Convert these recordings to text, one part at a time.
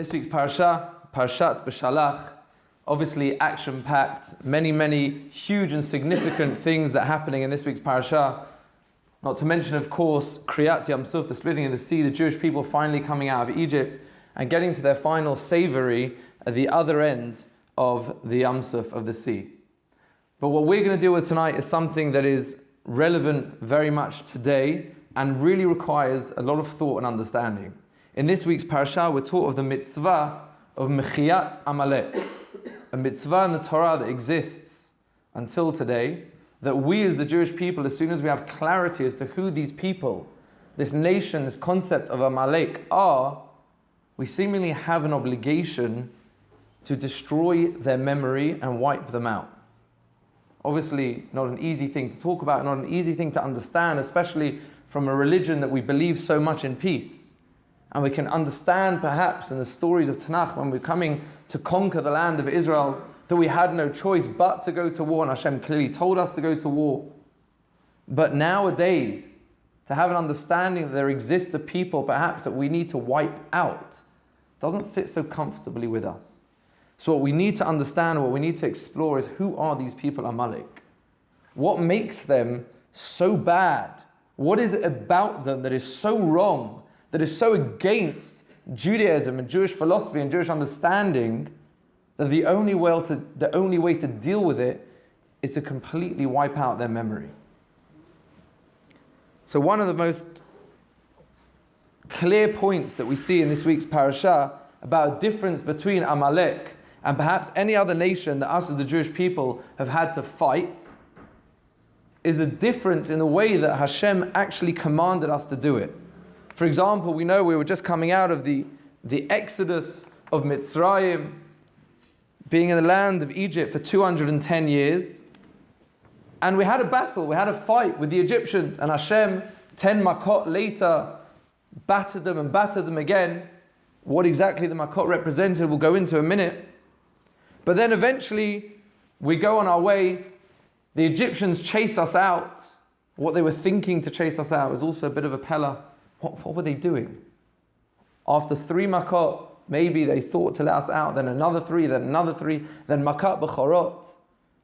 This week's parasha, Parashat B'Shalach, obviously action-packed, many huge and significant things that are happening in this week's parasha. Not to mention, of course, Kriyat Yam Suf, the splitting of the sea, the Jewish people finally coming out of Egypt and getting to their final savory at the other end of the Yam Suf, of the sea. But what we're going to deal with tonight is something that is relevant very much today and really requires a lot of thought and understanding. In this week's parasha, we're taught of the mitzvah of Mechiyat Amalek, a mitzvah in the Torah that exists until today, that we as the Jewish people, as soon as we have clarity as to who these people, this nation, this concept of Amalek are, we seemingly have an obligation to destroy their memory and wipe them out. Obviously, not an easy thing to talk about, not an easy thing to understand, especially from a religion that we believe so much in peace. And we can understand perhaps in the stories of Tanakh, when we're coming to conquer the land of Israel, that we had no choice but to go to war, and Hashem clearly told us to go to war. But nowadays, to have an understanding that there exists a people perhaps that we need to wipe out, doesn't sit so comfortably with us. So what we need to understand, what we need to explore is, who are these people Amalek? What makes them so bad? What is it about them that is so wrong, that is so against Judaism and Jewish philosophy and Jewish understanding, that the only way to deal with it is to completely wipe out their memory? So one of the most clear points that we see in this week's parasha about a difference between Amalek and perhaps any other nation that us as the Jewish people have had to fight is the difference in the way that Hashem actually commanded us to do it. For example, we know we were just coming out of the exodus of Mitzrayim, being in the land of Egypt for 210 years. And we had a battle, we had a fight with the Egyptians, and Hashem, 10 makot later, battered them again. What exactly the makot represented, we'll go into in a minute. But then eventually, we go on our way. The Egyptians chase us out. What they were thinking to chase us out was also a bit of a pella. What were they doing? After 3 makot, maybe they thought to let us out, then another 3, then another 3, then makat b'chorot.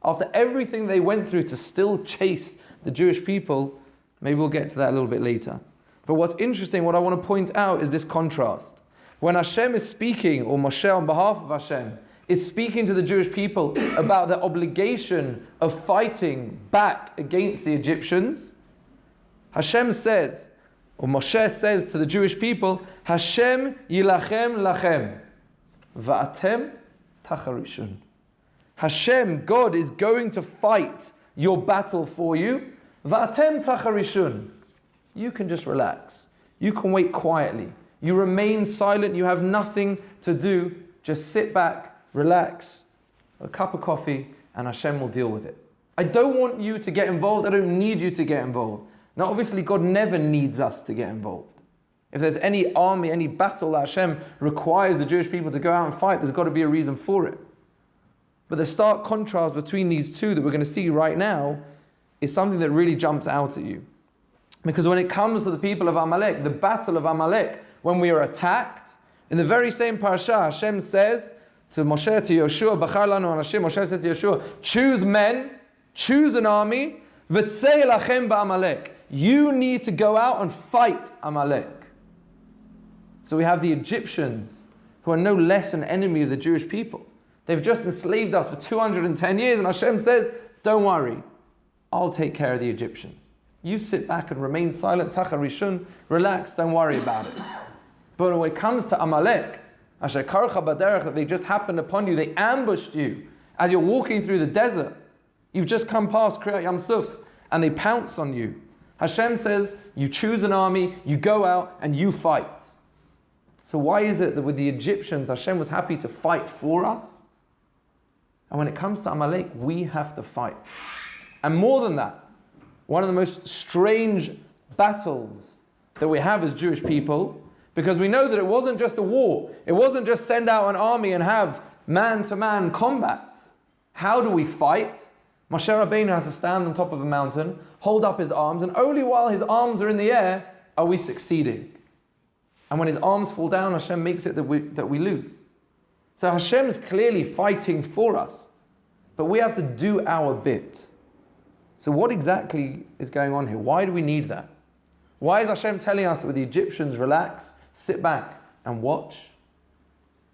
After everything they went through to still chase the Jewish people, maybe we'll get to that a little bit later. But what's interesting, what I want to point out is this contrast. When Hashem is speaking, or Moshe on behalf of Hashem, is speaking to the Jewish people about the obligation of fighting back against the Egyptians, Hashem says, or Moshe says to the Jewish people, Hashem yilachem lachem, va'atem tacharishun. Hashem, God, is going to fight your battle for you. Va'atem tacharishun. You can just relax. You can wait quietly. You remain silent. You have nothing to do. Just sit back, relax, a cup of coffee, and Hashem will deal with it. I don't want you to get involved. I don't need you to get involved. Now, obviously, God never needs us to get involved. If there's any army, any battle that Hashem requires the Jewish people to go out and fight, there's got to be a reason for it. But the stark contrast between these two that we're going to see right now is something that really jumps out at you. Because when it comes to the people of Amalek, the battle of Amalek, when we are attacked, in the very same parasha, Hashem says to Moshe, to Yoshua, Bachar lanu anashim, Moshe says to Yoshua, choose men, choose an army, v'tzei lachem ba'Amalek. You need to go out and fight Amalek. So we have the Egyptians, who are no less an enemy of the Jewish people. They've just enslaved us for 210 years, and Hashem says, don't worry, I'll take care of the Egyptians. You sit back and remain silent, tacharishun, relax, don't worry about it. But when it comes to Amalek, asher karcha baderech, that they just happened upon you, they ambushed you as you're walking through the desert. You've just come past Kriyat Yam Suf, and they pounce on you. Hashem says, you choose an army, you go out, and you fight. So why is it that with the Egyptians, Hashem was happy to fight for us? And when it comes to Amalek, we have to fight. And more than that, one of the most strange battles that we have as Jewish people, because we know that it wasn't just a war. It wasn't just send out an army and have man-to-man combat. How do we fight? Moshe Rabbeinu has to stand on top of a mountain, hold up his arms, and only while his arms are in the air are we succeeding. And when his arms fall down, Hashem makes it that we lose. So Hashem is clearly fighting for us, but we have to do our bit. So what exactly is going on here? Why do we need that? Why is Hashem telling us that with the Egyptians, relax, sit back and watch?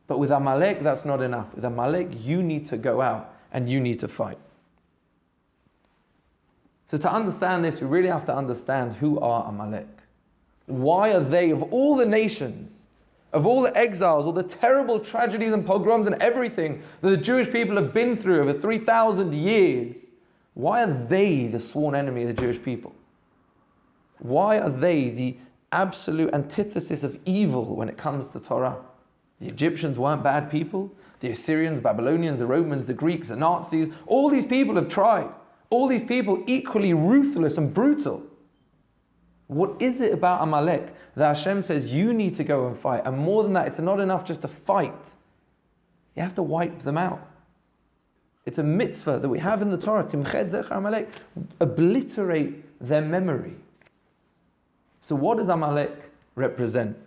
But with Amalek, that's not enough. With Amalek, you need to go out and you need to fight. So to understand this, we really have to understand who are Amalek. Why are they, of all the nations, of all the exiles, all the terrible tragedies and pogroms and everything that the Jewish people have been through over 3,000 years, why are they the sworn enemy of the Jewish people? Why are they the absolute antithesis of evil when it comes to Torah? The Egyptians weren't bad people. The Assyrians, Babylonians, the Romans, the Greeks, the Nazis, all these people have tried. All these people equally ruthless and brutal. What is it about Amalek that Hashem says you need to go and fight? And more than that, it's not enough just to fight. You have to wipe them out. It's a mitzvah that we have in the Torah. Timched zecher Amalek. Obliterate their memory. So what does Amalek represent?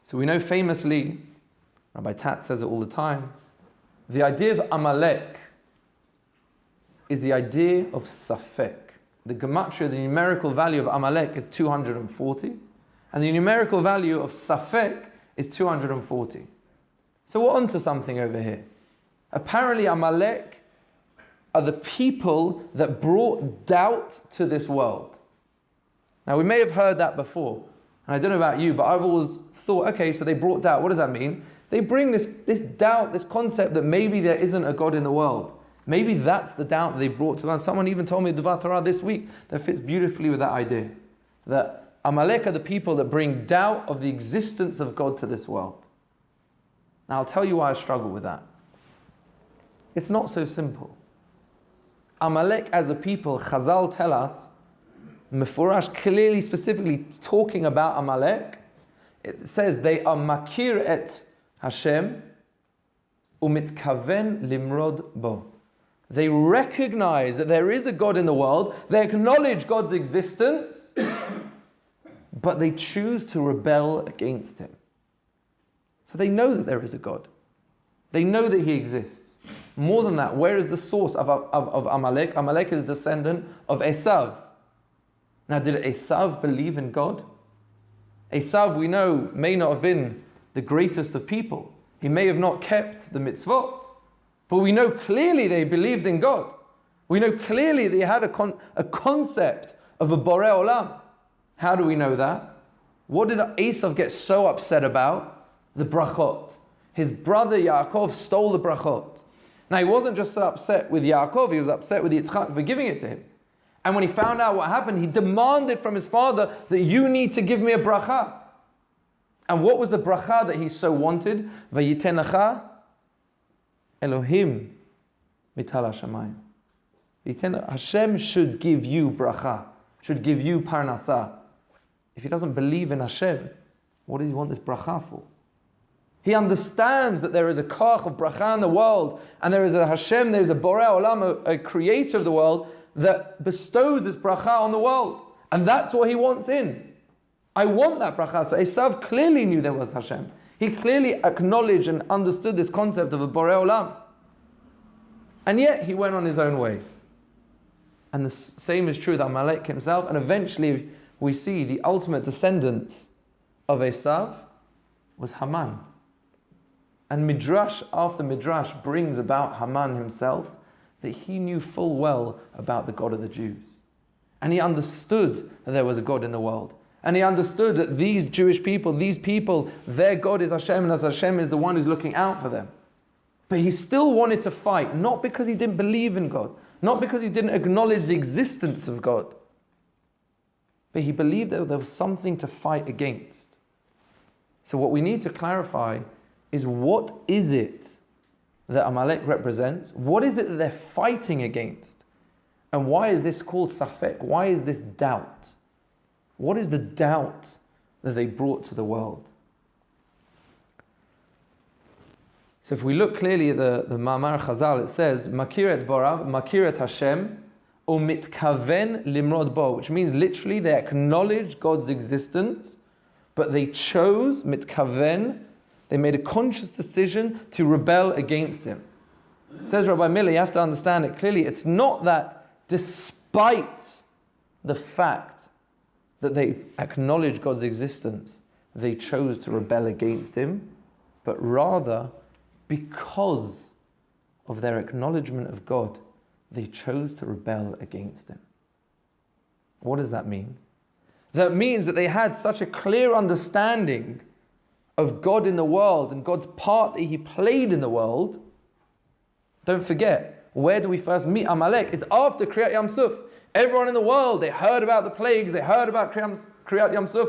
So we know famously, Rabbi Tat says it all the time, the idea of Amalek is the idea of Safek. The gematria, the numerical value of Amalek is 240, and the numerical value of Safek is 240. So we're onto something over here. Apparently Amalek are the people that brought doubt to this world. Now we may have heard that before, and I don't know about you, but I've always thought, okay, so they brought doubt. What does that mean? They bring this doubt, this concept that maybe there isn't a God in the world. Maybe that's the doubt that they brought to us. Someone even told me Dvar Torah this week that fits beautifully with that idea. That Amalek are the people that bring doubt of the existence of God to this world. Now I'll tell you why I struggle with that. It's not so simple. Amalek as a people, Chazal tell us, Mefurash clearly, specifically talking about Amalek, it says they are makir et Hashem umitkaven limrod bo. They recognize that there is a God in the world, they acknowledge God's existence, but they choose to rebel against him. So they know that there is a God. They know that he exists. More than that, where is the source of Amalek? Amalek is a descendant of Esav. Now, did Esav believe in God? Esav, we know, may not have been the greatest of people. He may have not kept the mitzvot. But we know clearly they believed in God. We know clearly they had a concept of a Borei Olam. How do we know that? What did Esav get so upset about? The brachot. His brother Yaakov stole the brachot. Now he wasn't just so upset with Yaakov, he was upset with Yitzchak for giving it to him. And when he found out what happened, he demanded from his father that you need to give me a bracha. And what was the bracha that he so wanted? Vayiten lecha Elohim mitala shamayim. Hashem should give you bracha, should give you parnasah. If he doesn't believe in Hashem, what does he want this bracha for? He understands that there is a koach of bracha in the world, and there is a Hashem, there is a Borei Olam, a creator of the world, that bestows this bracha on the world. And that's what he wants in. I want that bracha. So Esav clearly knew there was Hashem. He clearly acknowledged and understood this concept of a Borei Olam. And yet he went on his own way. And the same is true with Amalek himself. And eventually we see the ultimate descendants of Esav was Haman. And Midrash after Midrash brings about Haman himself that he knew full well about the God of the Jews. And he understood that there was a God in the world. And he understood that these Jewish people, their God is Hashem, and as Hashem is the one who's looking out for them. But he still wanted to fight, not because he didn't believe in God, not because he didn't acknowledge the existence of God, but he believed that there was something to fight against. So what we need to clarify is, what is it that Amalek represents? What is it that they're fighting against? And why is this called Safek? Why is this doubt? What is the doubt that they brought to the world? So if we look clearly at the Ma'amar Chazal, it says, Makiret Borav, Makiret Hashem, or Mitkaven Limrod Bo, which means literally they acknowledge God's existence, but they chose, mitkaven, they made a conscious decision to rebel against him. Says Rabbi Miller, you have to understand it clearly. It's not that despite the fact that they acknowledge God's existence, they chose to rebel against him, but rather because of their acknowledgement of God, they chose to rebel against him. What does that mean? That means that they had such a clear understanding of God in the world and God's part that he played in the world. Don't forget, where do we first meet Amalek? It's after Kriyat Yam Suf. Everyone in the world, they heard about the plagues, they heard about Kriyat Yam Suf.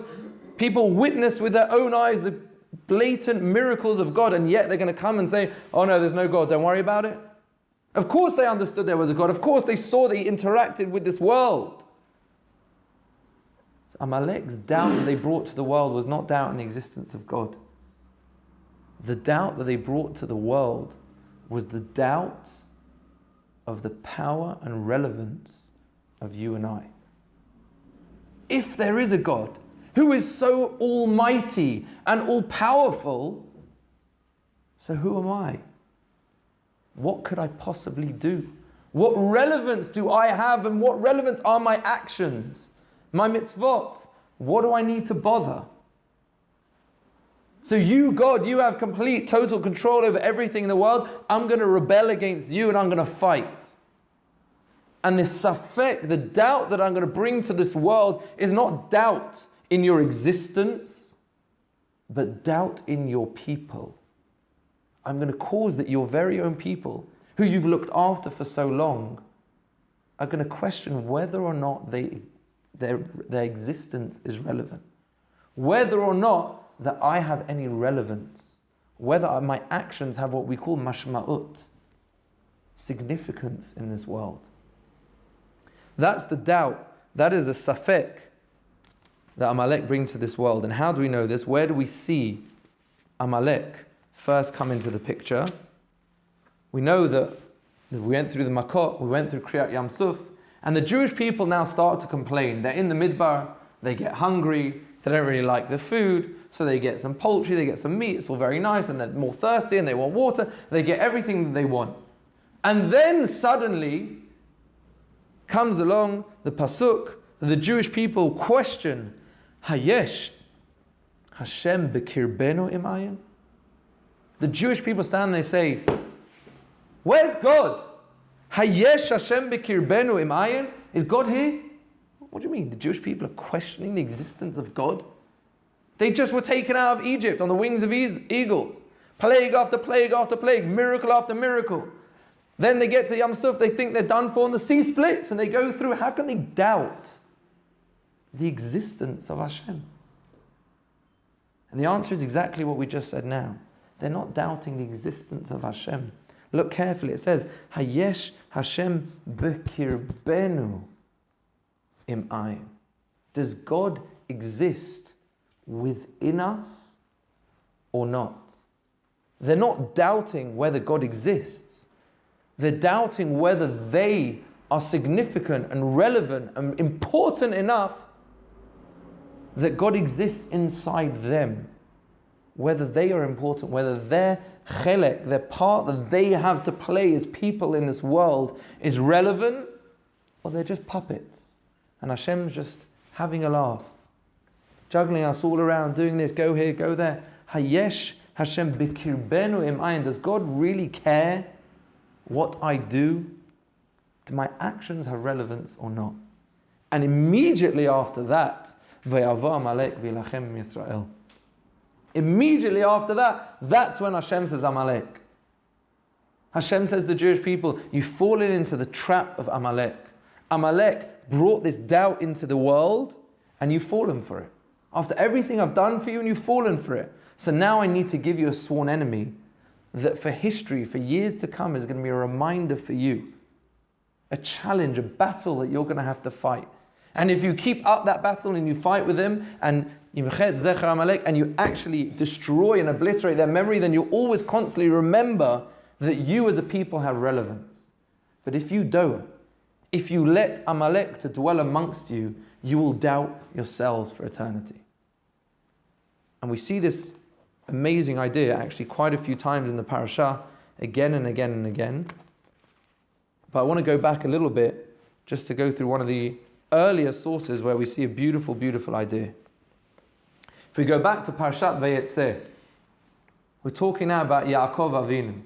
People witnessed with their own eyes the blatant miracles of God, and yet they're going to come and say, oh no, there's no God, don't worry about it. Of course they understood there was a God. Of course they saw that he interacted with this world. So Amalek's doubt that they brought to the world was not doubt in the existence of God. The doubt that they brought to the world was the doubt of the power and relevance of you and I. If there is a God who is so almighty and all-powerful, so who am I? What could I possibly do? What relevance do I have, and what relevance are my actions, my mitzvot? What do I need to bother? So you, God, you have complete, total control over everything in the world. I'm going to rebel against you and I'm going to fight. And this safek, the doubt that I'm going to bring to this world, is not doubt in your existence, but doubt in your people. I'm going to cause that your very own people, who you've looked after for so long, are going to question whether or not their existence is relevant. Whether or not that I have any relevance. Whether my actions have what we call mashma'ut, significance in this world. That's the doubt. That is the safek that Amalek brings to this world. And how do we know this? Where do we see Amalek first come into the picture? We know that we went through the Makot, we went through Kriyat Yam Suf, and the Jewish people now start to complain. They're in the Midbar, they get hungry, they don't really like the food, so they get some poultry, they get some meat, it's all very nice, and they're more thirsty and they want water, they get everything that they want. And then suddenly comes along the Pasuk, the Jewish people question, Hayesh Hashem bekirbenu imayin? The Jewish people stand and they say, where's God? Hayesh Hashem bekirbenu imayin? Is God here? What do you mean? The Jewish people are questioning the existence of God? They just were taken out of Egypt on the wings of eagles. Plague after plague after plague, miracle after miracle. Then they get to Yam Suf, they think they're done for, and the sea splits, and they go through. How can they doubt the existence of Hashem? And the answer is exactly what we just said now. They're not doubting the existence of Hashem. Look carefully, it says, Hayesh Hashem bekirbenu imayin. Does God exist within us or not? They're not doubting whether God exists. They're doubting whether they are significant and relevant and important enough that God exists inside them. Whether they are important, whether their chelek, their part that they have to play as people in this world is relevant, or they're just puppets. And Hashem's just having a laugh, juggling us all around, doing this, go here, go there. Hayesh Hashem bekirbenu imayin. Does God really care what I do? Do my actions have relevance or not? And immediately after that, Vayava Amalek v'ilachem Yisrael. Immediately after that, that's when Hashem says Amalek. Hashem says to the Jewish people, you've fallen into the trap of Amalek. Amalek brought this doubt into the world, and you've fallen for it. After everything I've done for you, and you've fallen for it. So now I need to give you a sworn enemy that for history, for years to come, is going to be a reminder for you. A challenge, a battle that you're going to have to fight. And if you keep up that battle and you fight with them, and you actually destroy and obliterate their memory, then you'll always constantly remember that you as a people have relevance. But if you don't, if you let Amalek to dwell amongst you, you will doubt yourselves for eternity. And we see this amazing idea actually quite a few times in the parasha, again and again and again. But I want to go back a little bit just to go through one of the earlier sources where we see a beautiful, beautiful idea. If we go back to Parashat Vayetzeh, we're talking now about Yaakov Avinu.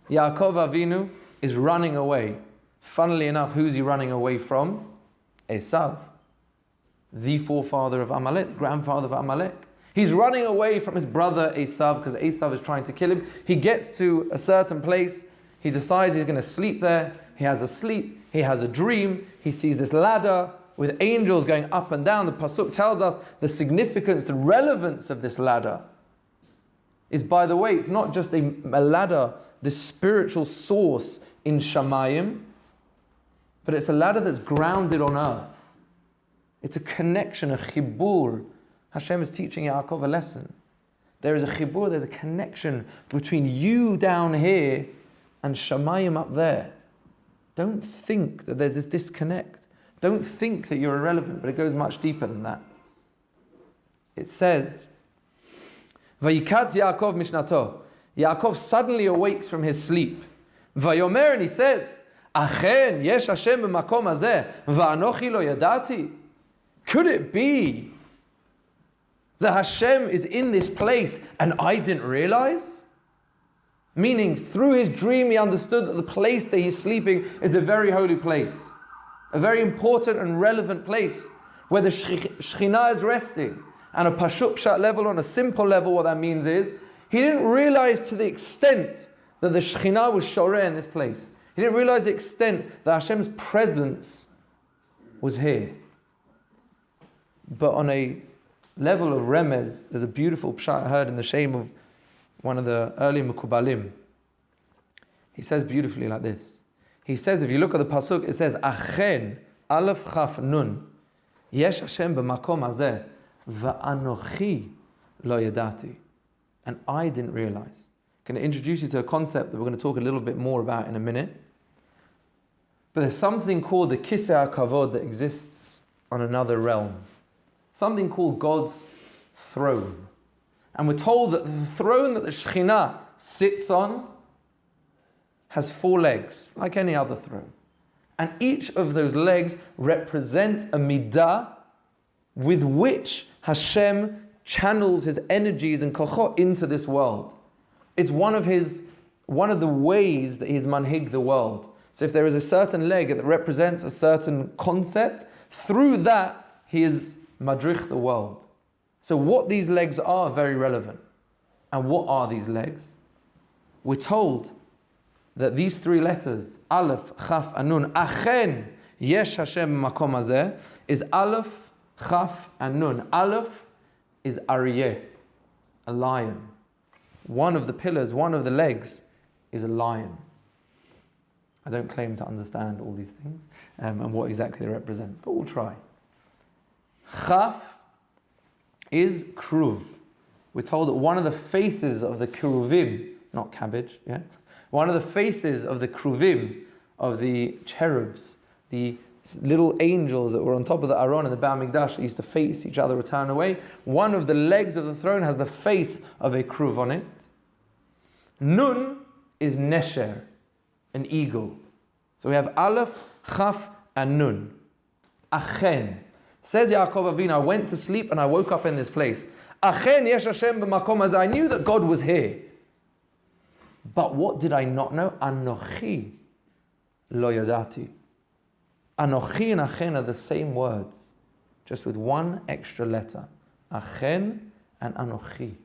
Yaakov Avinu is running away. Funnily enough, who's he running away from? Esav, the forefather of Amalek, the grandfather of Amalek. He's running away from his brother Esav because Esav is trying to kill him. He gets to a certain place. He decides he's going to sleep there. He has a sleep. He has a dream. He sees this ladder with angels going up and down. The Pasuk tells us the significance, the relevance of this ladder is, by the way, it's not just a ladder, this spiritual source in Shamayim, but it's a ladder that's grounded on earth. It's a connection, a chibur. Hashem is teaching Yaakov a lesson. There is a chibur, there's a connection between you down here and Shamayim up there. Don't think that there's this disconnect. Don't think that you're irrelevant, but it goes much deeper than that. It says, Vayikatz Yaakov mishnato. Yaakov suddenly awakes from his sleep. Vayomer, and he says, Achen yesh Hashem b'makom hazeh, va'anochi lo yadati. Could it be that Hashem is in this place and I didn't realize? Meaning, through his dream, he understood that the place that he's sleeping is a very holy place, a very important and relevant place where the Shekhinah is resting. And a Pashut Pshat level, on a simple level, what that means is, he didn't realize to the extent that the Shekhinah was Shoreh in this place. He didn't realize the extent that Hashem's presence was here. But on a level of remez, there's a beautiful pshat I heard in the Shem of one of the early Mukubalim. He says beautifully like this. He says, if you look at the pasuk, it says, Achen, Aleph Chaf Nun, Yesh Hashem b'makom hazeh, va'anochi lo yadati. And I didn't realize. I'm going to introduce you to a concept that we're going to talk a little bit more about in a minute. But there's something called the Kisei HaKavod that exists on another realm. Something called God's throne. And we're told that the throne that the Shekhinah sits on has 4 legs, like any other throne. And each of those legs represents a midah with which Hashem channels his energies and kochot into this world. It's one of the ways that he's manhig the world. So if there is a certain leg that represents a certain concept, through that he is madrich the world. So what these legs are very relevant. And what are these legs? We're told that these 3 letters, Aleph, Chaf, and Nun, Achen, Yesh Hashem makom hazeh, is Aleph, Chaf, and Nun. Aleph is Aryeh, a lion. One of the pillars, one of the legs is a lion. I don't claim to understand all these things and what exactly they represent, but we'll try. Chaf is Kruv. We're told that one of the faces of the Keruvim, not cabbage, yeah? One of the faces of the Kruvim, of the cherubs, the little angels that were on top of the Aron and the Beit Mikdash, used to face each other or turn away. One of the legs of the throne has the face of a Kruv on it. Nun is Nesher, an eagle. So we have Aleph, Chaf, and Nun. Achen. Says Yaakov Avinu, I went to sleep and I woke up in this place. Achen yesh Hashem b'makom hazeh. I knew that God was here. But what did I not know? Anochi lo yadati. Anochi and Achen are the same words, just with one extra letter. Achen and Anochi.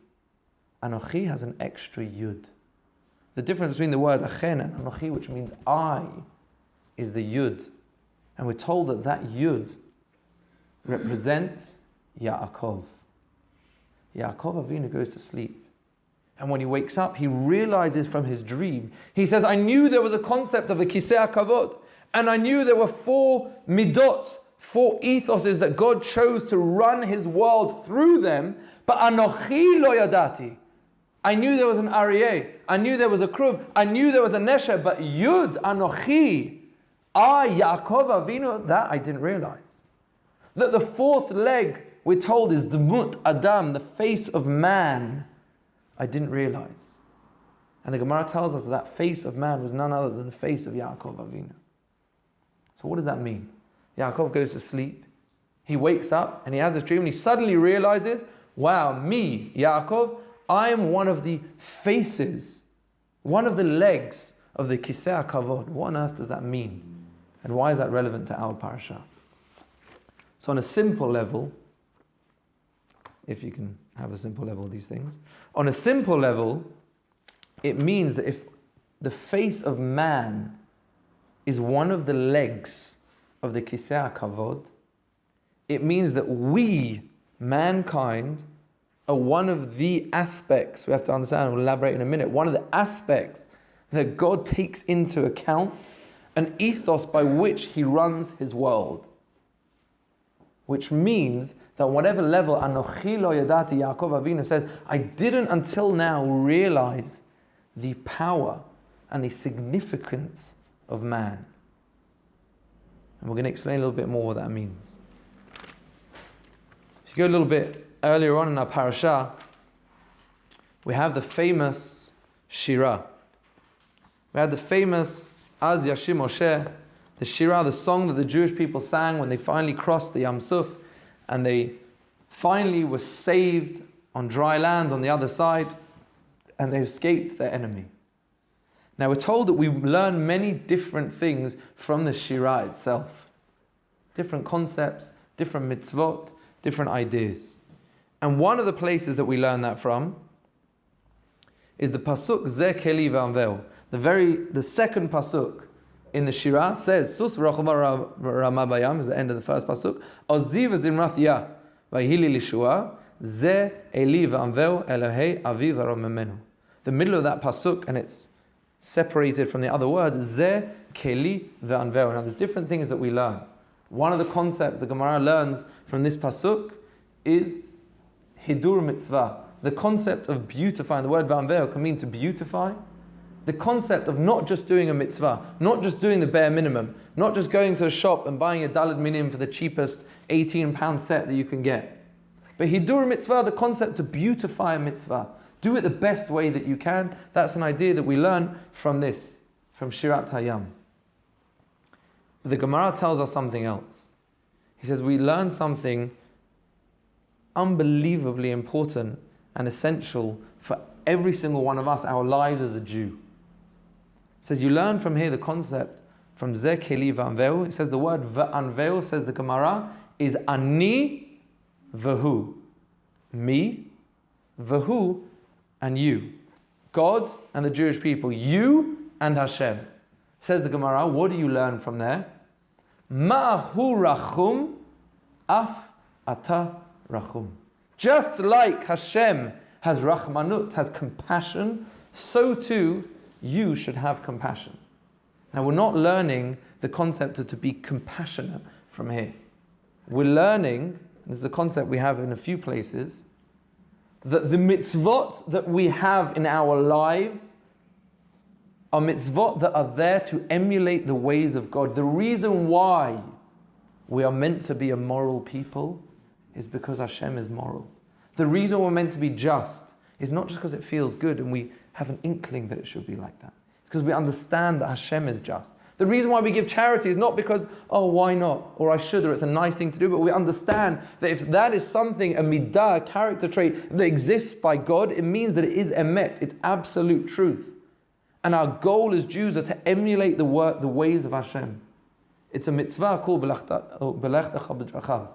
Anochi has an extra yud. The difference between the word Achen and Anochi, which means I, is the yud. And we're told that that yud represents Yaakov. Yaakov Avinu goes to sleep. And when he wakes up, he realizes from his dream, he says, I knew there was a concept of a Kisei HaKavod, and I knew there were 4 midot, 4 ethoses that God chose to run his world through them, but Anochi lo yadati. I knew there was an Aryeh, I knew there was a Kruv, I knew there was a Nesher, but Yud, Anochi, Yaakov Avinu, that I didn't realize. That the fourth leg, we're told, is Dmut Adam, the face of man. I didn't realize. And the Gemara tells us that face of man was none other than the face of Yaakov Avinu. So what does that mean? Yaakov goes to sleep. He wakes up and he has this dream and he suddenly realizes, wow, me, Yaakov, I am one of the faces, one of the legs of the Kisei HaKavod. What on earth does that mean? And why is that relevant to our parasha? So on a simple level, if you can have a simple level of these things, on a simple level, it means that if the face of man is one of the legs of the Kisei HaKavod, it means that we, mankind, are one of the aspects, we have to understand, we'll elaborate in a minute, one of the aspects that God takes into account, an ethos by which He runs His world. Which means that whatever level Anochi lo yadati, Yaakov Avinu says, I didn't until now realize the power and the significance of man. And we're going to explain a little bit more what that means. If you go a little bit earlier on in our parasha, we have the famous Shirah. We had the famous Az Yashim Moshe, the Shirah, the song that the Jewish people sang when they finally crossed the Yam Suf and they finally were saved on dry land on the other side and they escaped their enemy. Now we're told that we learn many different things from the Shirah itself. Different concepts, different mitzvot, different ideas. And one of the places that we learn that from is the pasuk Ze Keli V'Anveo. The second pasuk in the Shirah says, Sus Rachma Ramabayam is the end of the first pasuk. Oziv Zimrath Ya Vayhili Lishua Ze Eli V'Anveo Elohei Aviv Aromemenu. The middle of that pasuk, and it's separated from the other words, Ze Keli V'Anveo. Now there's different things that we learn. One of the concepts the Gemara learns from this pasuk is Hidur Mitzvah. The concept of beautifying. The word V'Anveo can mean to beautify. The concept of not just doing a mitzvah, not just doing the bare minimum, not just going to a shop and buying a daled minim for the cheapest £18 set that you can get. But hidur mitzvah, the concept to beautify a mitzvah. Do it the best way that you can. That's an idea that we learn from this, from Shirat Hayam. But the Gemara tells us something else. He says we learn something unbelievably important and essential for every single one of us, our lives as a Jew. It says you learn from here the concept from Ze Keli V'Anveo. It says the word V'Anveo, says the Gemara, is Ani V'Hu. Me, V'Hu, and you. God and the Jewish people. You and Hashem. Says the Gemara, what do you learn from there? Ma'ahu Rachum, Af Ata Rachum. Just like Hashem has Rachmanut, has compassion, so too you should have compassion. Now we're not learning the concept of to be compassionate from here. We're learning, this is a concept we have in a few places, that the mitzvot that we have in our lives are mitzvot that are there to emulate the ways of God. The reason why we are meant to be a moral people is because Hashem is moral. The reason we're meant to be just is not just because it feels good and we have an inkling that it should be like that. It's because we understand that Hashem is just. The reason why we give charity is not because, oh, why not? Or I should, or it's a nice thing to do, but we understand that if that is something, a midah, a character trait that exists by God, it means that it is emet, it's absolute truth. And our goal as Jews are to emulate the ways of Hashem. It's a mitzvah called belech techa b'drachav.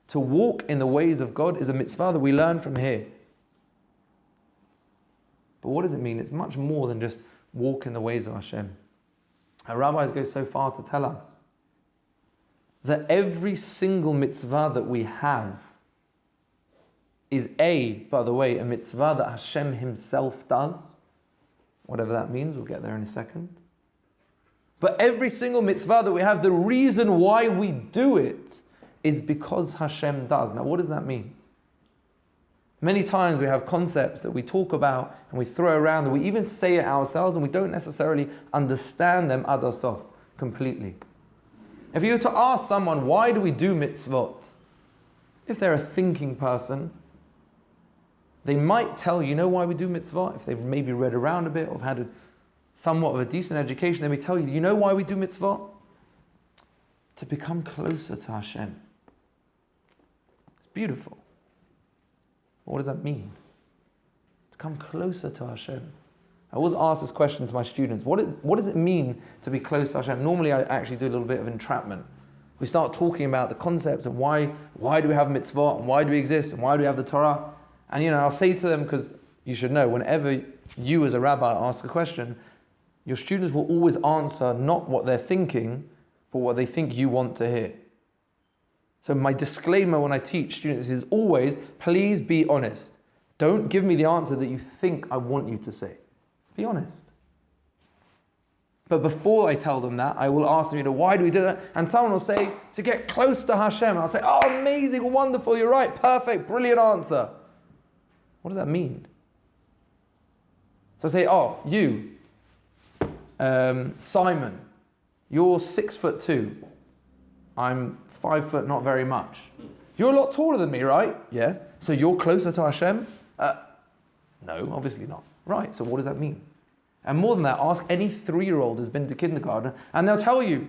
To walk in the ways of God is a mitzvah that we learn from here. But what does it mean? It's much more than just walk in the ways of Hashem. Our rabbis go so far to tell us that every single mitzvah that we have is by the way, a mitzvah that Hashem Himself does. Whatever that means, we'll get there in a second. But every single mitzvah that we have, the reason why we do it is because Hashem does. Now what does that mean? Many times we have concepts that we talk about and we throw around and we even say it ourselves and we don't necessarily understand them ad asaf completely. If you were to ask someone, why do we do mitzvot? If they're a thinking person, they might tell you know why we do mitzvah. If they've maybe read around a bit or had somewhat of a decent education, they may tell you know why we do mitzvah? To become closer to Hashem. It's beautiful. What does that mean? To come closer to Hashem. I always ask this question to my students. What does it mean to be close to Hashem? Normally I actually do a little bit of entrapment. We start talking about the concepts of why do we have mitzvah, and why do we exist, and why do we have the Torah? And I'll say to them, because you should know, whenever you as a rabbi ask a question, your students will always answer not what they're thinking, but what they think you want to hear. So my disclaimer when I teach students is always, please be honest. Don't give me the answer that you think I want you to say. Be honest. But before I tell them that, I will ask them, why do we do that? And someone will say, to get close to Hashem. And I'll say, oh, amazing, wonderful, you're right, perfect, brilliant answer. What does that mean? So I say, oh, you, Simon, you're 6'2". I'm 5 foot, not very much. You're a lot taller than me, right? Yeah. So you're closer to Hashem? No, obviously not. Right, so what does that mean? And more than that, ask any 3-year-old who's been to kindergarten, and they'll tell you,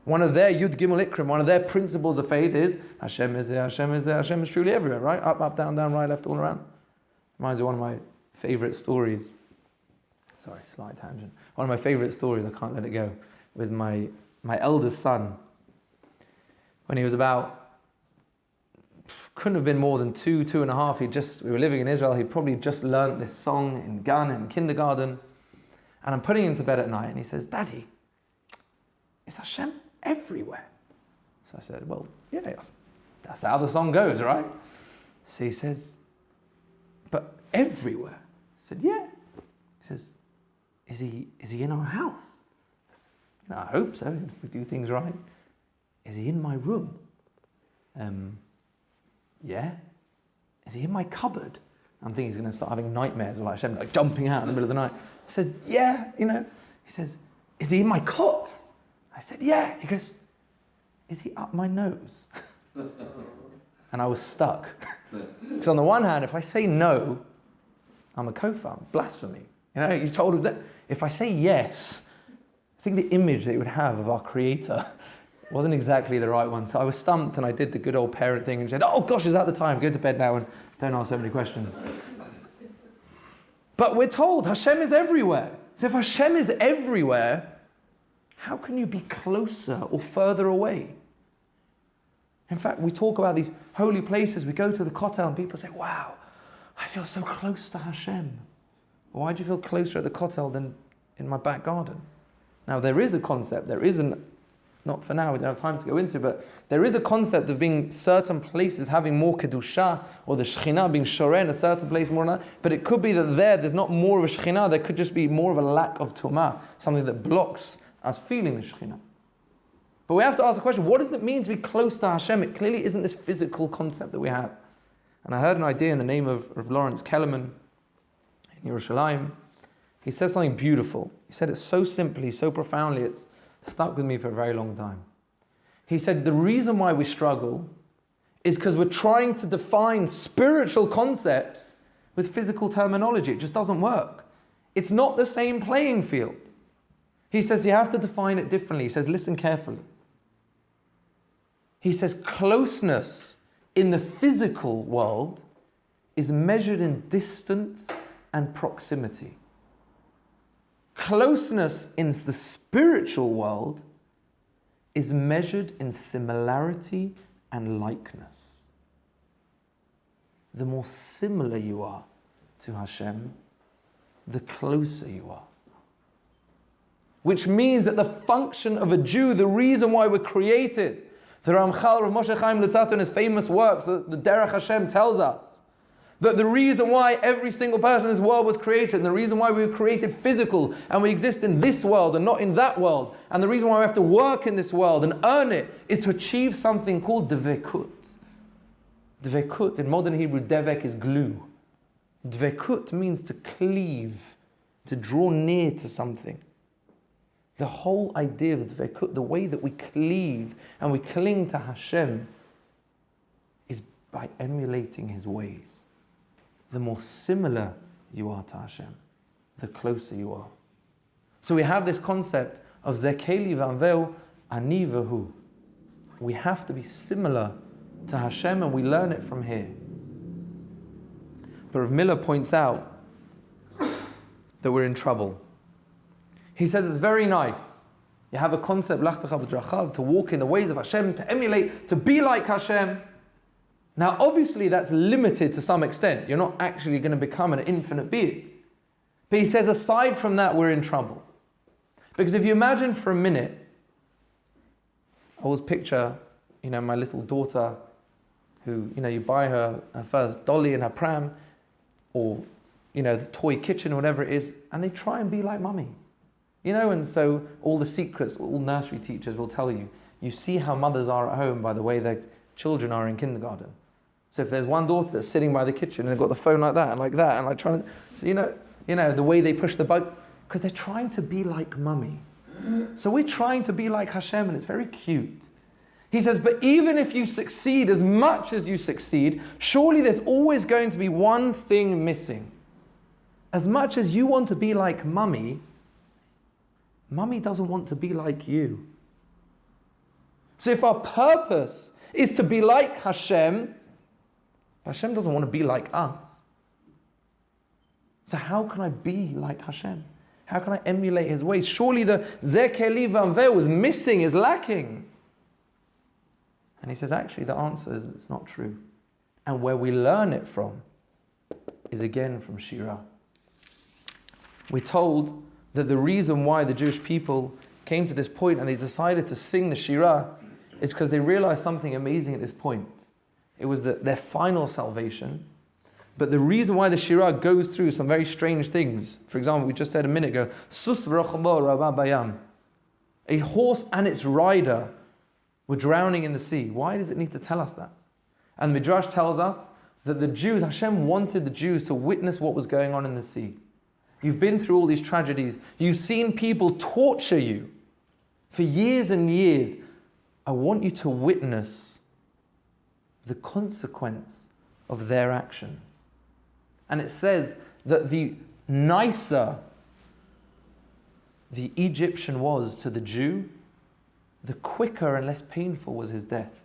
one of their Yud Gimel Ikrim, one of their principles of faith is, Hashem is there, Hashem is there, Hashem is truly everywhere, right? Up, up, down, down, right, left, all around. Reminds me of one of my favorite stories. Sorry, slight tangent. One of my favorite stories, I can't let it go, with my eldest son. When he was couldn't have been more than 2.5. We were living in Israel. He'd probably just learnt this song in Gun in kindergarten. And I'm putting him to bed at night, and he says, Daddy, is Hashem everywhere? So I said, well, yeah, that's how the song goes, right? So he says, but everywhere? I said, yeah. He says, is he in our house? I said, I hope so, if we do things right. Is he in my room? Yeah. Is he in my cupboard? I'm thinking he's going to start having nightmares of Hashem jumping out in the middle of the night. I said, yeah, He says, is he in my cot? I said, yeah. He goes, is he up my nose? And I was stuck. Because on the one hand, if I say no, I'm a kofar, I'm blasphemy. You told him that. If I say yes, I think the image that he would have of our Creator wasn't exactly the right one. So I was stumped, and I did the good old parent thing and said, oh gosh, is that the time? Go to bed now and don't ask so many questions. But we're told Hashem is everywhere. So if Hashem is everywhere, how can you be closer or further away? In fact, we talk about these holy places. We go to the Kotel and people say, wow, I feel so close to Hashem. Why do you feel closer at the Kotel than in my back garden? Now, there is a concept. Not for now, we don't have time to go into, but there is a concept of being certain places having more Kedusha, or the Shekhinah being Shoreh in a certain place more than that. But it could be that there's not more of a Shekhinah, there could just be more of a lack of Tumah, something that blocks us feeling the Shekhinah. But we have to ask the question, what does it mean to be close to Hashem? It clearly isn't this physical concept that we have. And I heard an idea in the name of Lawrence Kellerman in Yerushalayim. He said something beautiful. He said it so simply, so profoundly, it's stuck with me for a very long time. He said the reason why we struggle is because we're trying to define spiritual concepts with physical terminology. It just doesn't work. It's not the same playing field. He says you have to define it differently. He says, listen carefully. He says closeness in the physical world is measured in distance and proximity. Closeness in the spiritual world is measured in similarity and likeness. The more similar you are to Hashem, the closer you are. Which means that the function of a Jew, the reason why we're created, the Ramchal Rav Moshe Chaim Luzzatto in his famous works, the Derech Hashem tells us, that the reason why every single person in this world was created, and the reason why we were created physical, and we exist in this world and not in that world, and the reason why we have to work in this world and earn it, is to achieve something called dvekut. Dvekut, in modern Hebrew, devek is glue. Dvekut means to cleave, to draw near to something. The whole idea of dvekut, the way that we cleave and we cling to Hashem, is by emulating His ways. The more similar you are to Hashem, the closer you are. So we have this concept of Zekeli Vanveu Ani Vehu. We have to be similar to Hashem, and we learn it from here. But Rav Miller points out that we're in trouble. He says it's very nice. You have a concept, to walk in the ways of Hashem, to emulate, to be like Hashem. Now obviously that's limited to some extent. You're not actually going to become an infinite being. But he says aside from that, we're in trouble. Because if you imagine for a minute, I always picture, my little daughter who, you buy her first dolly and her pram, or, the toy kitchen or whatever it is, and they try and be like mummy. And so all the secrets, all nursery teachers will tell you, you see how mothers are at home by the way their children are in kindergarten. So if there's one daughter that's sitting by the kitchen and they've got the phone like that, and like trying to, so the way they push the button, because they're trying to be like mummy. So we're trying to be like Hashem, and it's very cute. He says, but even if you succeed as much as you succeed, surely there's always going to be one thing missing. As much as you want to be like mummy, mummy doesn't want to be like you. So if our purpose is to be like Hashem, Hashem doesn't want to be like us. So how can I be like Hashem? How can I emulate His ways? Surely the Zekeli Vanveu is missing, is lacking. And he says, actually, the answer is it's not true. And where we learn it from is again from Shirah. We're told that the reason why the Jewish people came to this point and they decided to sing the Shirah is because they realized something amazing at this point. It was their final salvation. But the reason why the Shirah goes through some very strange things, for example, we just said a minute ago, Sus v'rochbo rabba bayam. A horse and its rider were drowning in the sea. Why does it need to tell us that? And the Midrash tells us that the Jews, Hashem wanted the Jews to witness what was going on in the sea. You've been through all these tragedies. You've seen people torture you for years and years. I want you to witness the consequence of their actions. And it says that the nicer the Egyptian was to the Jew, the quicker and less painful was his death.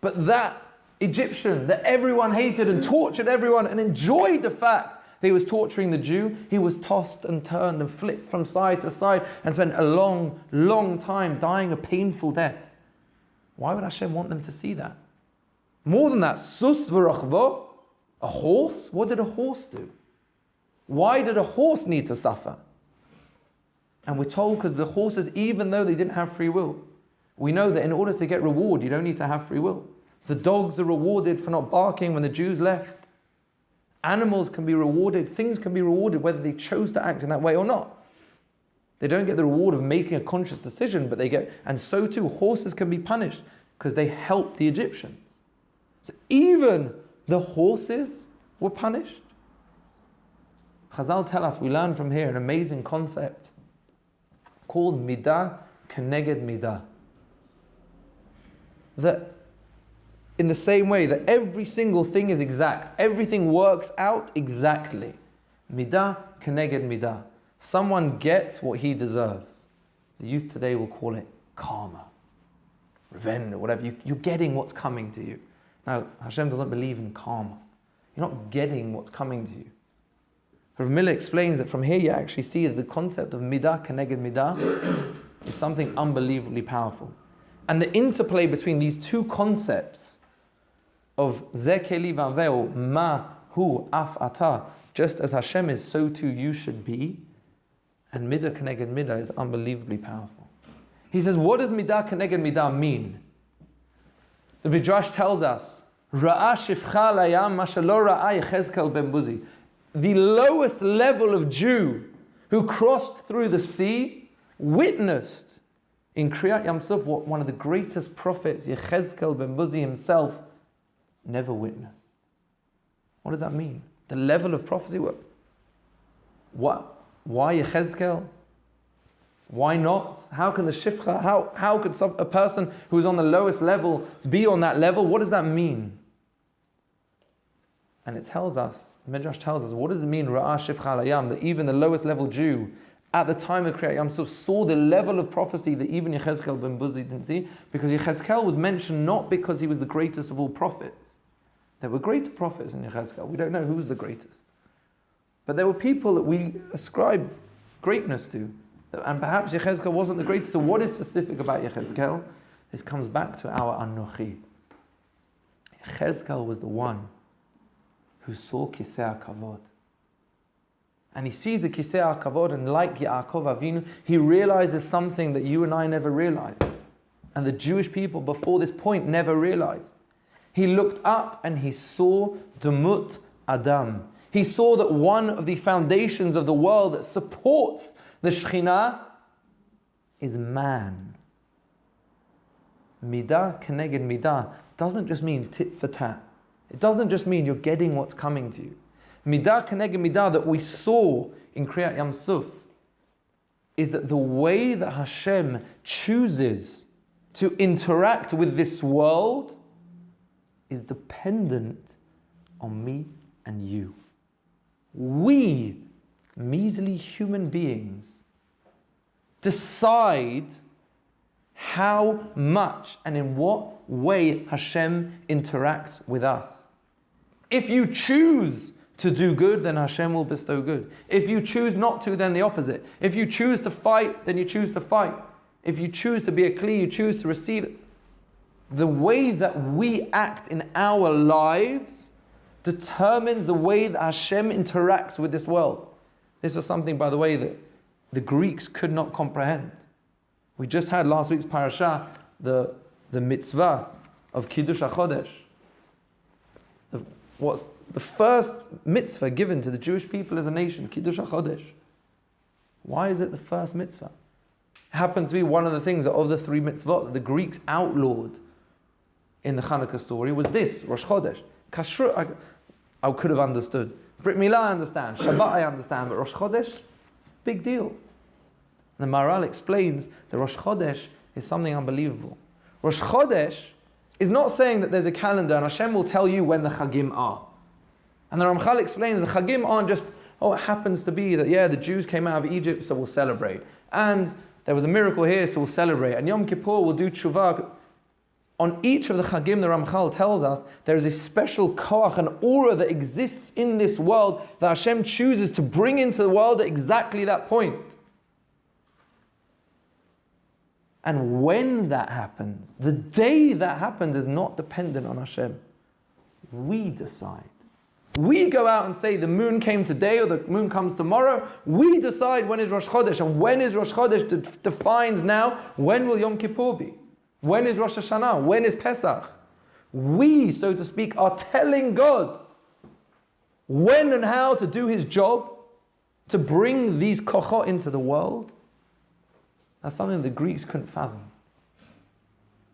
But that Egyptian that everyone hated and tortured everyone and enjoyed the fact that he was torturing the Jew, he was tossed and turned and flipped from side to side and spent a long, long time dying a painful death. Why would Hashem want them to see that? More than that, sus v'rachvo, a horse? What did a horse do? Why did a horse need to suffer? And we're told because the horses, even though they didn't have free will, we know that in order to get reward, you don't need to have free will. The dogs are rewarded for not barking when the Jews left. Animals can be rewarded, things can be rewarded whether they chose to act in that way or not. They don't get the reward of making a conscious decision, but they get, and so too, horses can be punished because they helped the Egyptians. So even the horses were punished. Chazal tell us, we learn from here an amazing concept called midah keneged midah. That in the same way that every single thing is exact, everything works out exactly. Midah keneged midah. Someone gets what he deserves. The youth today will call it karma, revenge, or whatever. You're getting what's coming to you. Now, Hashem doesn't believe in karma. You're not getting what's coming to you. Rav Miller explains that from here you actually see that the concept of midah keneged midah is something unbelievably powerful. And the interplay between these two concepts of Zekeli Vanveu, ma hu af ata, just as Hashem is, so too you should be, and midah keneged midah is unbelievably powerful. He says, what does midah keneged midah mean? The Midrash tells us, Ra'a shifcha layam ma shelo ra'a Yechezkel ben Buzi. The lowest level of Jew who crossed through the sea witnessed in Kriyat Yam Suf what one of the greatest prophets, Yechezkel ben Buzi himself, never witnessed. What does that mean? The level of prophecy. What? Why Yechezkel? Why not? How can the shifcha, how could a person who is on the lowest level be on that level? What does that mean? And it tells us, Midrash tells us, what does it mean, Ra'ah Shifcha Layam, that even the lowest level Jew at the time of Kriyat Yam Suf saw the level of prophecy that even Yechezkel ben Buzi didn't see, because Yechezkel was mentioned not because he was the greatest of all prophets. There were greater prophets in Yechezkel. We don't know who was the greatest. But there were people that we ascribe greatness to. And perhaps Yechezkel wasn't the greatest. So what is specific about Yechezkel? This comes back to our Anochi. Yechezkel was the one who saw Kisei HaKavod. And he sees the Kisei HaKavod, and like Yaakov Avinu, he realizes something that you and I never realized. And the Jewish people before this point never realized. He looked up and he saw Demut Adam. He saw that one of the foundations of the world that supports the Shekhinah is man. Midah keneged midah doesn't just mean tit for tat. It doesn't just mean you're getting what's coming to you. Midah keneged midah that we saw in Kriyat Yam Suf is that the way that Hashem chooses to interact with this world is dependent on me and you. We, measly human beings, decide how much and in what way Hashem interacts with us. If you choose to do good, then Hashem will bestow good. If you choose not to, then the opposite. If you choose to fight, then you choose to fight. If you choose to be a kli, you choose to receive it. The way that we act in our lives determines the way that Hashem interacts with this world. This was something, by the way, that the Greeks could not comprehend. We just had last week's parasha, the mitzvah of Kiddush HaChodesh. What's the first mitzvah given to the Jewish people as a nation, Kiddush HaChodesh. Why is it the first mitzvah? It happened to be one of the things that of the three mitzvot that the Greeks outlawed in the Hanukkah story was this, Rosh Chodesh. Kashrut, I could have understood. Brit Milah I understand, Shabbat I understand, but Rosh Chodesh, it's a big deal. The Maharal explains that Rosh Chodesh is something unbelievable. Rosh Chodesh is not saying that there's a calendar and Hashem will tell you when the Chagim are. And the Ramchal explains the Chagim aren't just, it happens to be that, the Jews came out of Egypt, so we'll celebrate. And there was a miracle here, so we'll celebrate. And Yom Kippur will do tshuva. On each of the Chagim, the Ramchal tells us there is a special koach, an aura that exists in this world that Hashem chooses to bring into the world at exactly that point. And when that happens, the day that happens is not dependent on Hashem. We decide. We go out and say the moon came today or the moon comes tomorrow. We decide when is Rosh Chodesh. And when is Rosh Chodesh defines now when will Yom Kippur be. When is Rosh Hashanah? When is Pesach? We, so to speak, are telling God when and how to do His job to bring these kochot into the world. That's something the Greeks couldn't fathom.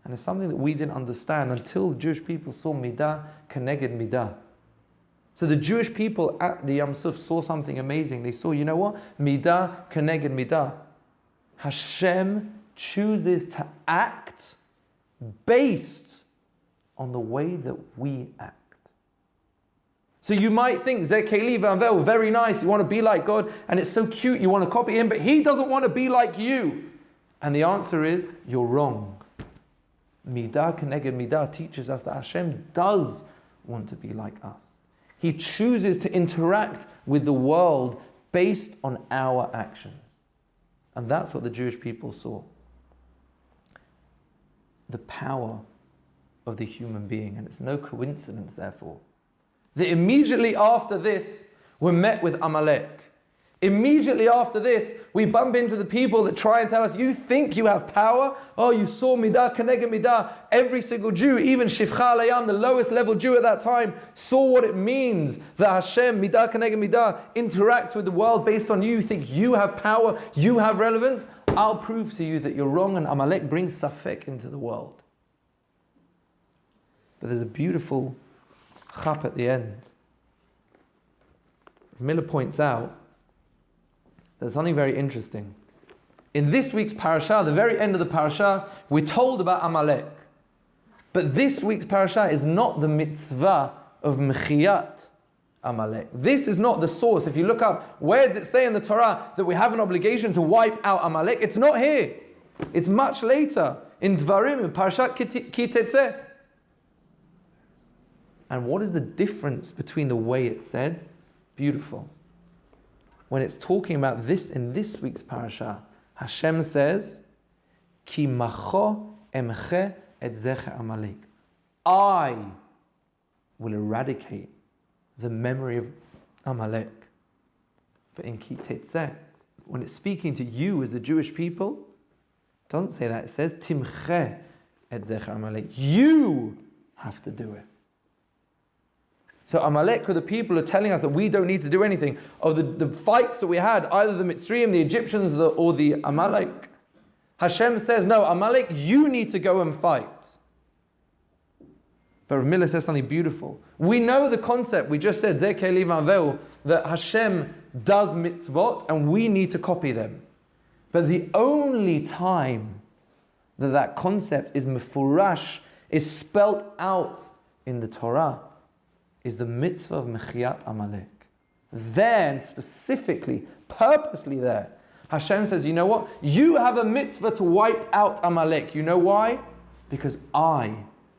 And it's something that we didn't understand until the Jewish people saw midah keneged midah. So the Jewish people at the Yam Suf saw something amazing. They saw, you know what? Midah keneged midah. Hashem chooses to act based on the way that we act. So you might think, Zekeli Vanvel, very nice, you want to be like God, and it's so cute, you want to copy Him, but He doesn't want to be like you. And the answer is, you're wrong. Midah keneged midah teaches us that Hashem does want to be like us. He chooses to interact with the world based on our actions. And that's what the Jewish people saw. The power of the human being. And it's no coincidence, therefore, that immediately after this, we're met with Amalek. Immediately after this, we bump into the people that try and tell us, you think you have power? Oh, you saw midah keneged midah. Every single Jew, even Shifcha Layam, the lowest level Jew at that time, saw what it means that Hashem, midah keneged midah, interacts with the world based on you. You think you have power, you have relevance? I'll prove to you that you're wrong, and Amalek brings safek into the world. But there's a beautiful chap at the end. Miller points out there's something very interesting. In this week's parasha, the very end of the parasha, we're told about Amalek. But this week's parasha is not the mitzvah of mechiyat Amalek. This is not the source. If you look up, where does it say in the Torah that we have an obligation to wipe out Amalek? It's not here. It's much later in Dvarim, in Parashat Ki Tetzeh. And what is the difference between the way it's said? Beautiful. When it's talking about this in this week's parasha, Hashem says, Ki macho emche et zecher Amalek. I will eradicate the memory of Amalek. But in Ki Tetzeh, when it's speaking to you as the Jewish people, it doesn't say that. It says, Timche et zecher Amalek. You have to do it. So Amalek, who the people are telling us that we don't need to do anything, of the fights that we had, either the Mitzrayim, the Egyptians, or the Amalek, Hashem says, no, Amalek, you need to go and fight. But Rav Miller says something beautiful. We know the concept, we just said, that Hashem does mitzvot and we need to copy them. But the only time that concept is mefurash, is spelt out in the Torah, is the mitzvah of Mechiat Amalek. Then, specifically, purposely there, Hashem says, you know what? You have a mitzvah to wipe out Amalek. You know why? Because I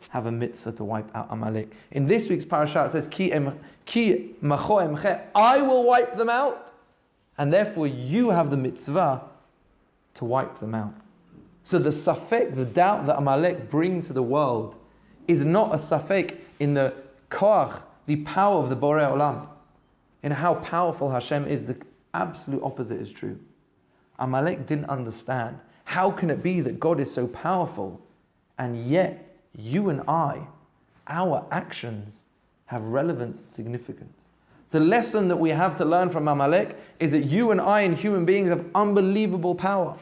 have a mitzvah to wipe out Amalek. In this week's parasha, it says, Ki macho emche, I will wipe them out. And therefore, you have the mitzvah to wipe them out. So the safek, the doubt that Amalek bring to the world, is not a safek in the koach, the power of the Borei Olam, in how powerful Hashem is. The absolute opposite is true. Amalek didn't understand. How can it be that God is so powerful, and yet you and I, our actions have relevance and significance? The lesson that we have to learn from Amalek is that you and I and human beings have unbelievable power.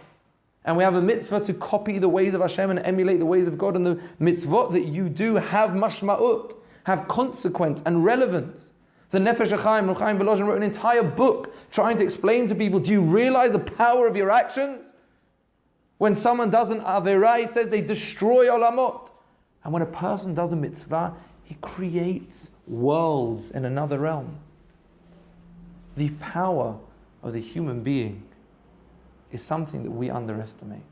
And we have a mitzvah to copy the ways of Hashem and emulate the ways of God. And the mitzvot that you do have mashma'ut, have consequence and relevance. The Nefesh HaChaim, Ruchaim Volozhin, wrote an entire book trying to explain to people, do you realize the power of your actions? When someone does an Averah, he says they destroy olamot. And when a person does a mitzvah, he creates worlds in another realm. The power of the human being is something that we underestimate.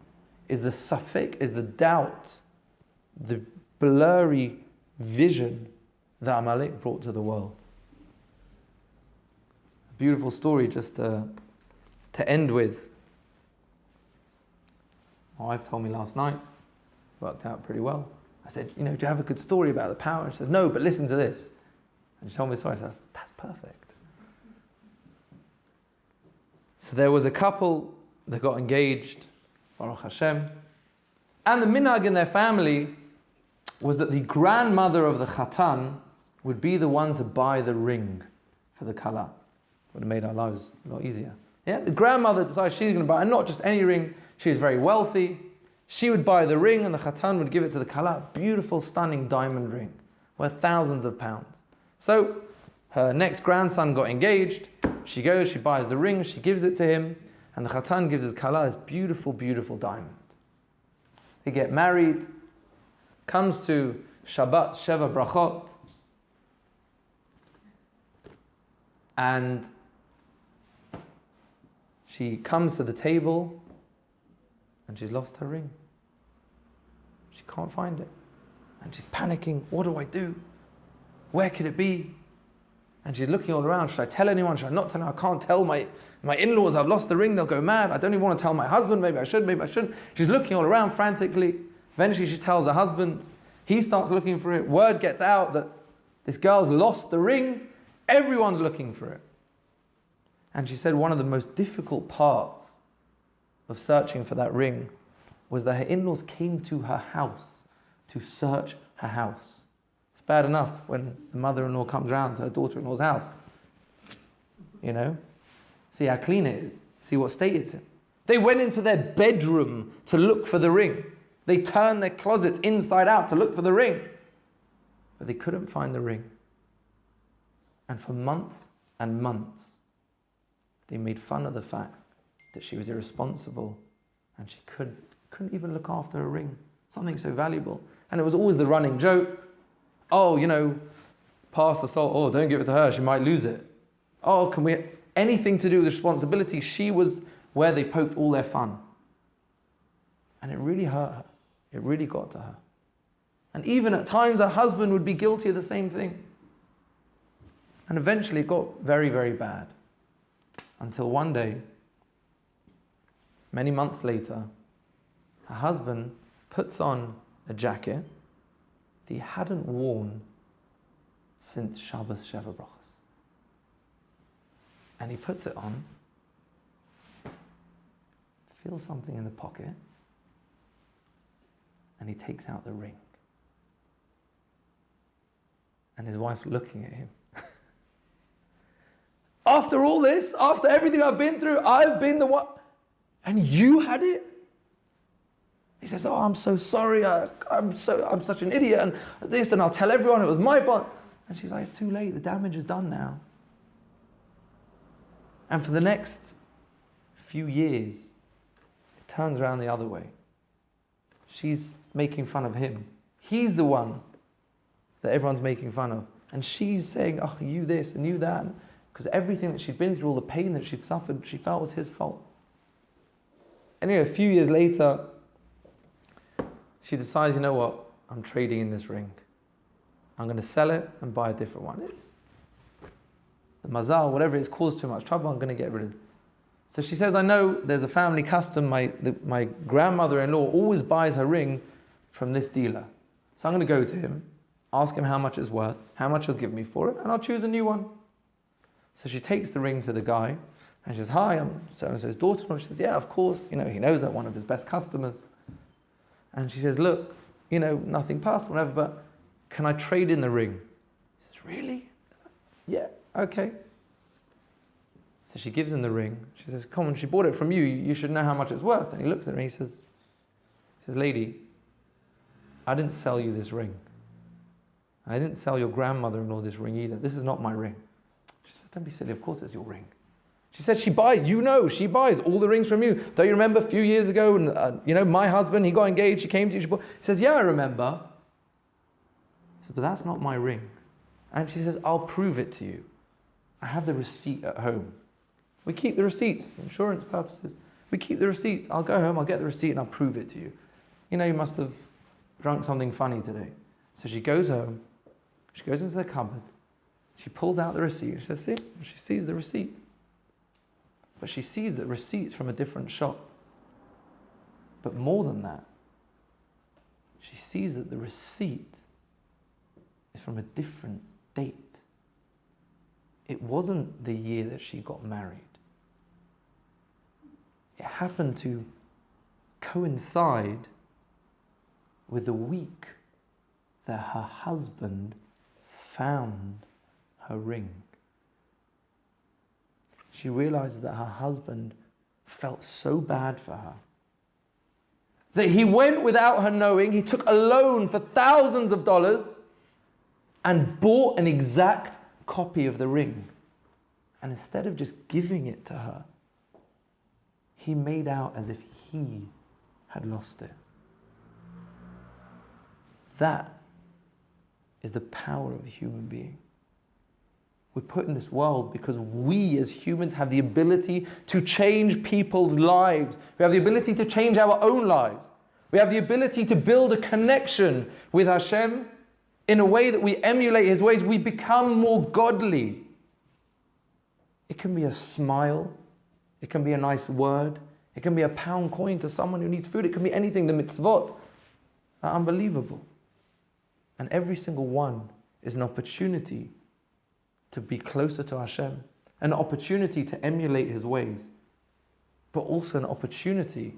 Is the safek, is the doubt, the blurry vision that Amalek brought to the world. A beautiful story just to end with. My wife told me last night, worked out pretty well. I said, do you have a good story about the power? And she said, no, but listen to this. And she told me the story. I said, that's perfect. So there was a couple that got engaged, Baruch Hashem, and the minhag in their family was that the grandmother of the Chatan would be the one to buy the ring for the Kala. Would have made our lives a lot easier. Yeah, the grandmother decided she's going to buy, and not just any ring, she was very wealthy. She would buy the ring and the Chatan would give it to the Kala. Beautiful, stunning diamond ring, worth thousands of pounds. So her next grandson got engaged. She goes, she buys the ring, she gives it to him, and the Chatan gives his Kala this beautiful, beautiful diamond. They get married, comes to Shabbat, Sheva Brachot, and she comes to the table and she's lost her ring. She can't find it. And she's panicking, what do I do? Where could it be? And she's looking all around, should I tell anyone? Should I not tell anyone? I can't tell my in-laws I've lost the ring, they'll go mad. I don't even want to tell my husband, maybe I should, maybe I shouldn't. She's looking all around frantically. Eventually she tells her husband, he starts looking for it. Word gets out that this girl's lost the ring. Everyone's looking for it. And she said one of the most difficult parts of searching for that ring was that her in-laws came to her house to search her house. It's bad enough when the mother-in-law comes round to her daughter-in-law's house. See how clean it is. See what state it's in. They went into their bedroom to look for the ring. They turned their closets inside out to look for the ring. But they couldn't find the ring. And for months and months, they made fun of the fact that she was irresponsible and she couldn't even look after a ring, something so valuable. And it was always the running joke, pass the salt. Oh, don't give it to her, she might lose it. Oh, can we, anything to do with responsibility. She was where they poked all their fun. And it really hurt her. It really got to her. And even at times her husband would be guilty of the same thing. And eventually it got very, very bad. Until one day, many months later, her husband puts on a jacket that he hadn't worn since Shabbos Sheva Brachos. And he puts it on, feels something in the pocket, and he takes out the ring. And his wife's looking at him. After all this, after everything I've been through, I've been the one, and you had it? He says, oh, I'm so sorry, I'm such an idiot, and this, and I'll tell everyone it was my fault. And she's like, it's too late, the damage is done now. And for the next few years, it turns around the other way. She's making fun of him. He's the one that everyone's making fun of. And she's saying, oh, you this and you that. Because everything that she'd been through, all the pain that she'd suffered, she felt was his fault. Anyway, a few years later, she decides, you know what? I'm trading in this ring. I'm going to sell it and buy a different one. It's the mazal, whatever it's caused too much trouble, I'm going to get rid of it. So she says, I know there's a family custom. My grandmother-in-law always buys her ring from this dealer. So I'm going to go to him, ask him how much it's worth, how much he'll give me for it, and I'll choose a new one. So she takes the ring to the guy, and she says, hi, I'm so-and-so's daughter-in-law. She says, yeah, of course, he knows that, one of his best customers. And she says, look, nothing personal, whatever, but can I trade in the ring? He says, really? Yeah, okay. So she gives him the ring. She says, come on, she bought it from you. You should know how much it's worth. And he looks at her and he says, lady, I didn't sell you this ring. I didn't sell your grandmother-in-law this ring either. This is not my ring. She says, don't be silly. Of course it's your ring. She said she buys all the rings from you. Don't you remember a few years ago, and my husband, he got engaged, he came to you, he says, yeah, I remember. He says, but that's not my ring. And she says, I'll prove it to you. I have the receipt at home. We keep the receipts, insurance purposes. We keep the receipts. I'll go home, I'll get the receipt, and I'll prove it to you. You must have drunk something funny today. So she goes home, she goes into the cupboard, she pulls out the receipt, she says, see? She sees the receipt. But she sees that receipt's from a different shop. But more than that, she sees that the receipt is from a different date. It wasn't the year that she got married. It happened to coincide with the week that her husband found her ring. She realizes that her husband felt so bad for her that he went without her knowing. He took a loan for thousands of dollars and bought an exact copy of the ring. And instead of just giving it to her, he made out as if he had lost it. That is the power of a human being. We're put in this world because we as humans have the ability to change people's lives. We have the ability to change our own lives. We have the ability to build a connection with Hashem in a way that we emulate His ways. We become more godly. It can be a smile. It can be a nice word. It can be a pound coin to someone who needs food. It can be anything. The mitzvot are unbelievable. And every single one is an opportunity to be closer to Hashem, an opportunity to emulate His ways, but also an opportunity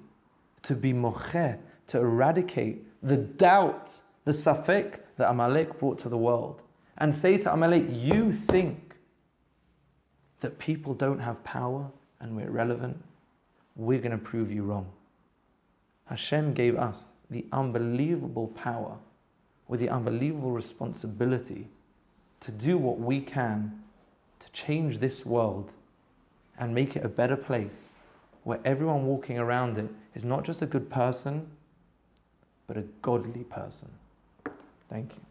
to be mocheh, to eradicate the doubt, the safek that Amalek brought to the world, and say to Amalek, you think that people don't have power and we're irrelevant? We're going to prove you wrong. Hashem gave us the unbelievable power with the unbelievable responsibility to do what we can to change this world and make it a better place where everyone walking around it is not just a good person, but a godly person. Thank you.